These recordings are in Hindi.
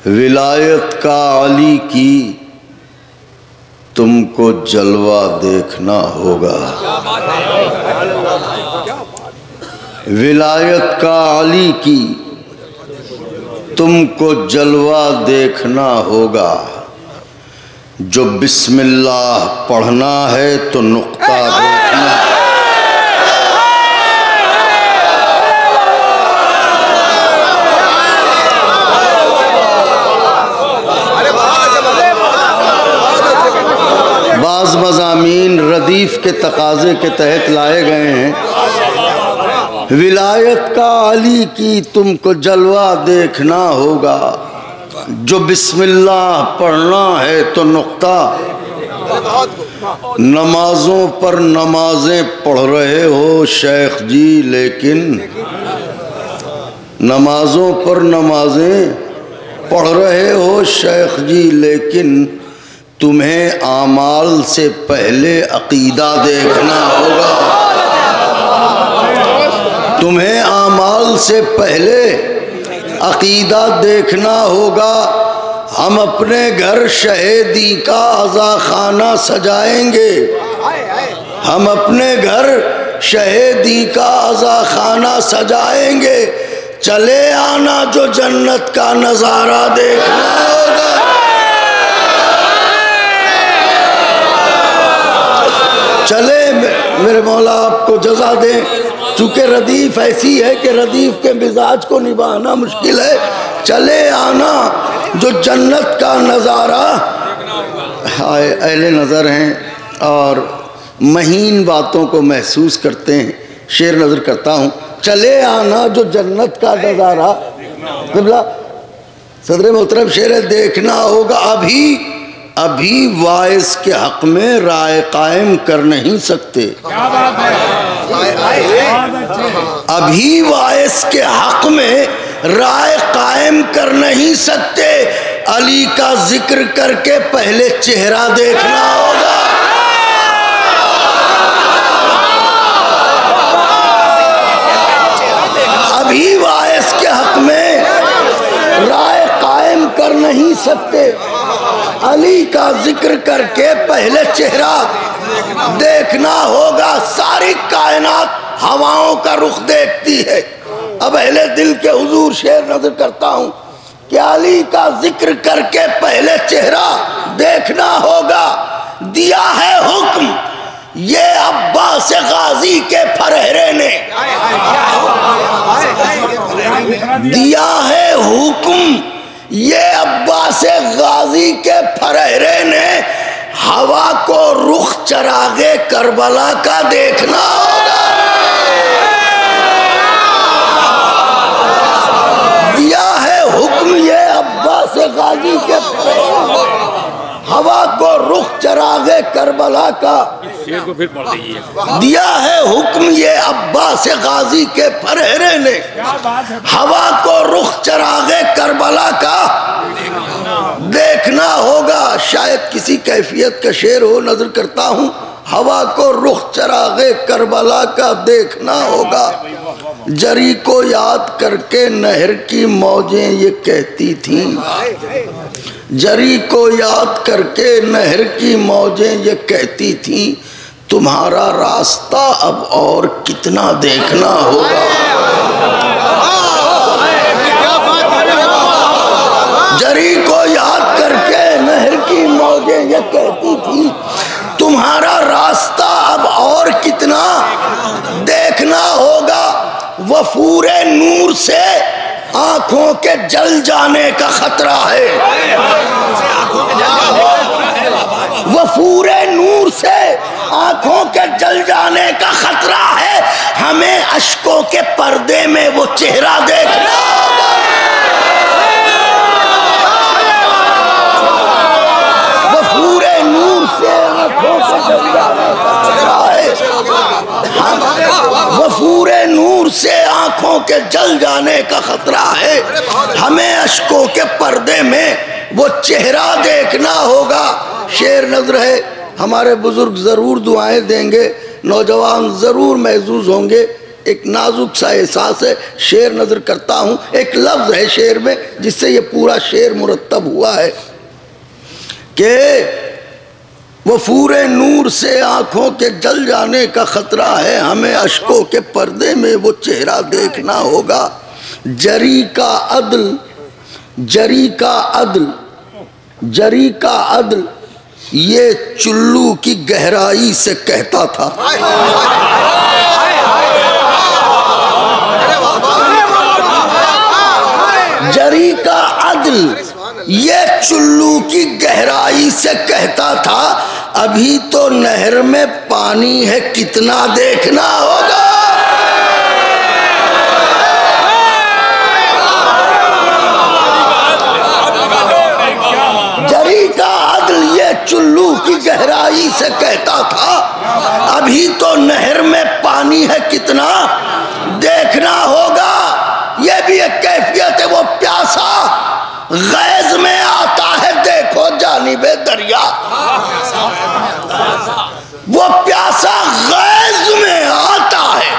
विलायत का अली की तुमको जलवा देखना होगा। विलायत का अली की तुमको जलवा देखना होगा। जो बिस्मिल्लाह पढ़ना है तो नुक्ता देखना। बाज़ मज़ामीन रदीफ़ के तकाज़े के तहत लाए गए हैं। विलायत का अली की तुमको जलवा देखना होगा। जो बिस्मिल्लाह पढ़ना है तो नुक्ता। नमाजों पर नमाजें पढ़ रहे हो शेख जी, लेकिन नमाजों पर नमाजें पढ़ रहे हो शेख जी, लेकिन तुम्हें आमाल से पहले अकीदा देखना होगा। तुम्हें आमाल से पहले अकीदा देखना होगा। हम अपने घर शहीदी का अज़ाखाना सजाएंगे। हम अपने घर शहीदी का अज़ाखाना सजाएंगे। चले आना जो जन्नत का नज़ारा देखना होगा। चले मेरे मौला आपको जज़ा दें। चूँकि रदीफ़ ऐसी है कि रदीफ़ के मिजाज को निभाना मुश्किल है। चले आना जो जन्नत का नज़ारा। हाय अहले नज़र हैं और महीन बातों को महसूस करते हैं। शेर नज़र करता हूँ। चले आना जो जन्नत का नज़ारा। क़िबला सदर मोहतरम शेर देखना होगा। अभी वाइस के हक़ में राय कायम कर नहीं सकते। अभी वाइस के हक़ में राय कायम कर नहीं सकते। अली का जिक्र करके पहले चेहरा देखना होगा। अभी वाइस के हक़ में राय कायम कर नहीं सकते। अली का जिक्र करके पहले चेहरा देखना होगा। सारी कायनात हवाओं का रुख देखती है। अब अहले दिल के हुजूर शेर नज़र करता हूँ कि अली का जिक्र करके पहले चेहरा देखना होगा। दिया है हुक्म ये अब्बास गाजी के फरहरे ने। दिया है हुक्म ये अब्बास गाजी के फरहरे ने। हवा को रुख चरागे करबला का देखना होगा। दिया है हुक्म ये अब्बास गाजी के फरहरे। हवा को रुख चरागे करबला का। दिया है हुक्म ये अब्बास गाजी के फरहरे ने। हवा को रुख चरागे करबला का देखना होगा। शायद किसी कैफियत का शेर हो। नजर करता हूँ। हवा को रुख चरागे करबला का देखना होगा। जरी को याद करके नहर की मौजें ये कहती थीं। जरी को याद करके नहर की मौजें ये कहती थीं। तुम्हारा रास्ता अब और कितना देखना होगा। जरी को याद करके नहर की मौजें ये कहती थी। तुम्हारा रास्ता अब और कितना देखना होगा। वफूरे नूर से आंखों के जल जाने का खतरा है। वफूरे नूर से आंखों के जल जाने का खतरा है। हमें अश्कों के पर्दे में वो चेहरा देखना होगा। वफूरे नूर से आंखों के जल जाने का खतरा है। वफूरे नूर से आंखों के जल जाने का खतरा है। हमें अश्कों के पर्दे में वो चेहरा देखना होगा। शेर नजर है। हमारे बुजुर्ग जरूर दुआएं देंगे। नौजवान जरूर महजूज होंगे। एक नाजुक सा एहसास है, शेर नजर करता हूँ। एक लफ्ज है शेर में जिससे ये पूरा शेर मुरत्तब हुआ है कि वो फूरे नूर से आंखों के जल जाने का खतरा है, हमें अश्कों के पर्दे में वो चेहरा देखना होगा। जरी का अदल, जरी का अदल, जरी का अदल ये चुल्लू की गहराई से कहता था। जरी का अदल ये चुल्लू की गहराई से कहता था, अभी तो नहर में पानी है कितना देखना होगा। जरी का अदल ये चुल्लू की गहराई से कहता था, अभी तो नहर में पानी है कितना देखना होगा। ये भी एक कैफियत है, वो प्यासा गैज में आता है देखो जानिबे दरिया। वो प्यासा गैज में आता है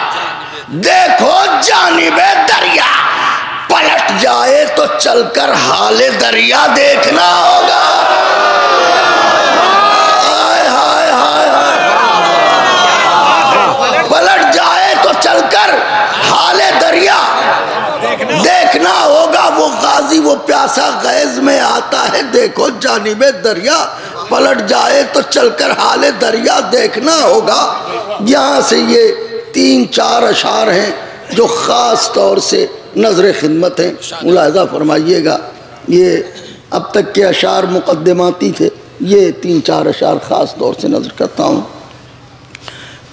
देखो जानिबे दरिया, पलट जाए तो चलकर हाले दरिया देखना होगा। हाय हाय हाय हाय, पलट जाए तो चलकर हाले दरिया देखना होगा। वो गाजी वो प्यासा गैज में आता है देखो जानिबे दरिया, पलट जाए तो चलकर हाले दरिया देखना होगा। यहाँ से ये 3-4 अशार हैं जो ख़ास तौर से नज़र खिदमत हैं, मुलाहज़ा फरमाइएगा। ये अब तक के अशार मुक़द्दमाती थे, ये 3-4 अशार ख़ास तौर से नज़र करता हूँ।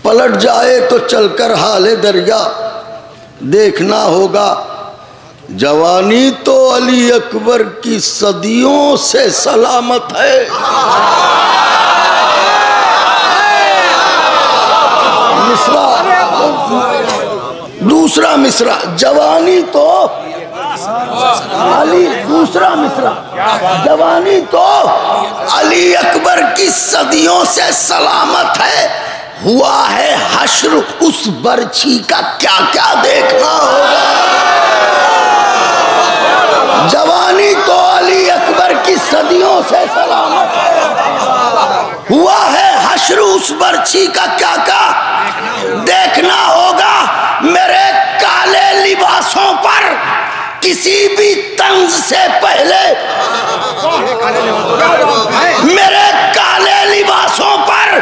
पलट जाए तो चलकर हाले दरिया देखना होगा, जवानी तो अली अकबर की सदियों से सलामत है। मिसरा, दूसरा मिसरा, जवानी तो अली, दूसरा मिसरा, जवानी तो अली अकबर की सदियों से सलामत है, हुआ है हश्र उस बर्छी का क्या क्या देखना होगा। जवानी तो अली अकबर की सदियों से सलामत है, हुआ है हश्र उस बर्छी का क्या क्या देखना होगा। मेरे काले लिबासों पर किसी भी तंज से पहले, मेरे काले लिबासों पर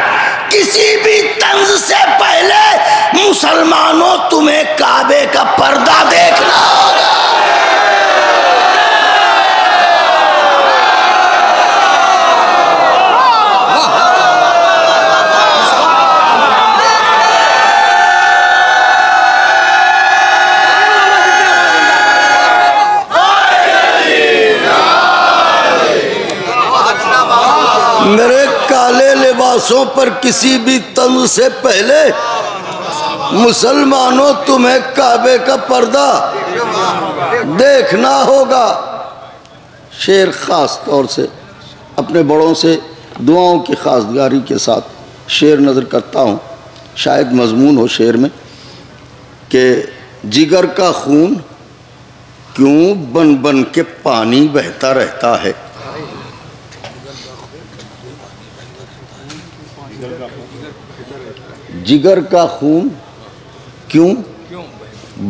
किसी भी तंज से पहले मुसलमानों तुम्हें काबे का पर्दा देखना होगा। मेरे काले लिबासों पर किसी भी तंज से पहले मुसलमानों तुम्हें काबे का पर्दा देखना होगा। शेर ख़ास तौर से अपने बड़ों से दुआओं की खासगारी के साथ शेर नज़र करता हूँ। शायद मजमून हो शेर में कि जिगर का खून क्यों बन बन के पानी बहता रहता है। जिगर का खून क्यों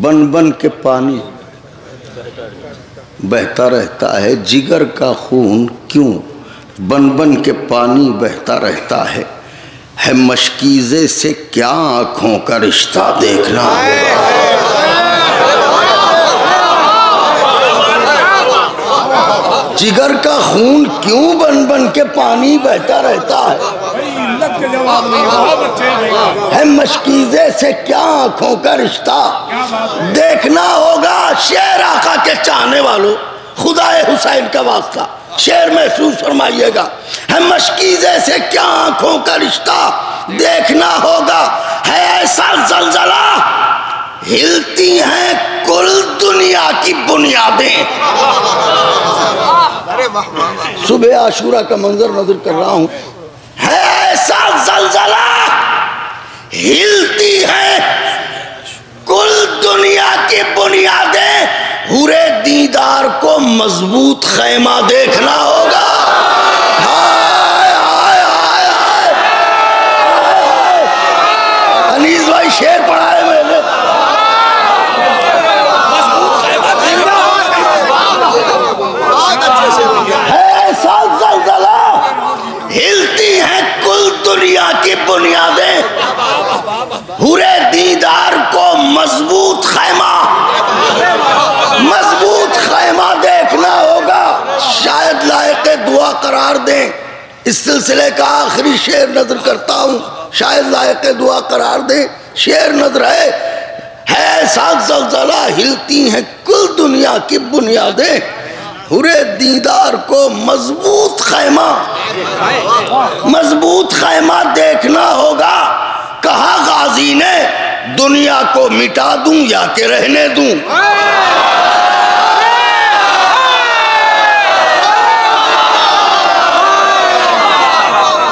बन बन के पानी बहता रहता है। जिगर का खून क्यों बन बन के पानी बहता रहता है मशकीज़े से क्या आँखों का रिश्ता देखना होगा। जिगर का खून क्यों बन बन के पानी बहता रहता है मशकीज़े से क्या आँखों का रिश्ता देखना होगा। शेर आका के चाहने वालों, खुदाए हुसैन का वास्ता शेर महसूस फरमाइएगा। है मशकीज़े से क्या आँखों का रिश्ता देखना होगा। है ऐसा जलजला हिलती हैं कुल दुनिया की बुनियादें। सुबह आशूरा का मंजर नजर कर रहा हूं। है ऐसा जलजला हिलती है दुनिया की बुनियादें, हुरे दीदार को मजबूत खैमा देखना होगा। हाय हाय हाय हाय, अनीस भाई शेर पढ़ा है मैंने। हिलती हैं कुल दुनिया की बुनियादें, हुरे दीदार को मजबूत खैमा देखना होगा। शायद लायक दुआ करार दें। इस सिलसिले का आखिरी शेर नजर करता हूँ, शायद लायक दुआ करार दें। शेर नजर है साथ ज़लज़ला, हिलती हैं कुल दुनिया की बुनियादें, हुरे दीदार को मजबूत खैमा देखना होगा। कहा गाजी ने दुनिया को मिटा दूं या के रहने दूं।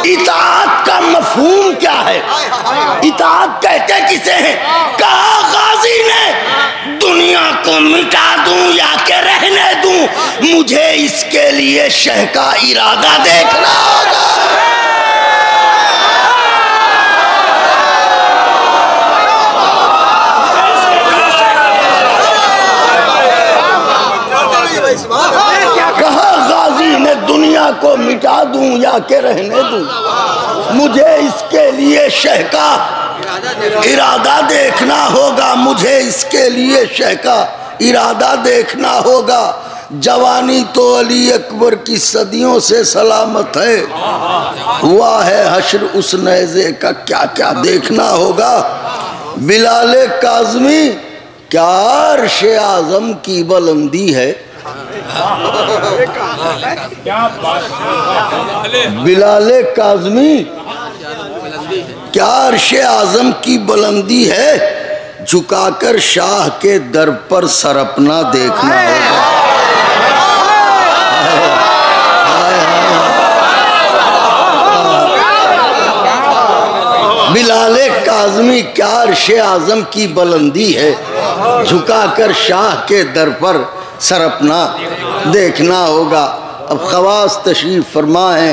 इताअत का मफहूम क्या है? इताअत कहते किसे हैं? कहा गाजी ने दुनिया को मिटा दूं या के रहने दूं, मुझे इसके लिए शह का इरादा देखना होगा। कहा गाजी ने दुनिया को मिटा दूं या के रहने दूं, मुझे इसके लिए शह का इरादा देखना होगा। मुझे इसके लिए शह का इरादा देखना होगा। जवानी तो अली अकबर की सदियों से सलामत है, हुआ है हश्र उस नेज़े का क्या क्या देखना होगा। बिलाले काज़मी क्या अर्श-ए आज़म की बुलंदी है, बिलाले काज़मी क्या अर्श-ए आज़म की बुलंदी है, झुकाकर शाह के दर पर सर अपना देखना होगा। बिलाले काज़मी क्या अर्श-ए आज़म की बुलंदी है, झुकाकर शाह के दर पर सर अपना देखना होगा। अब खवास तशरीफ फरमा है।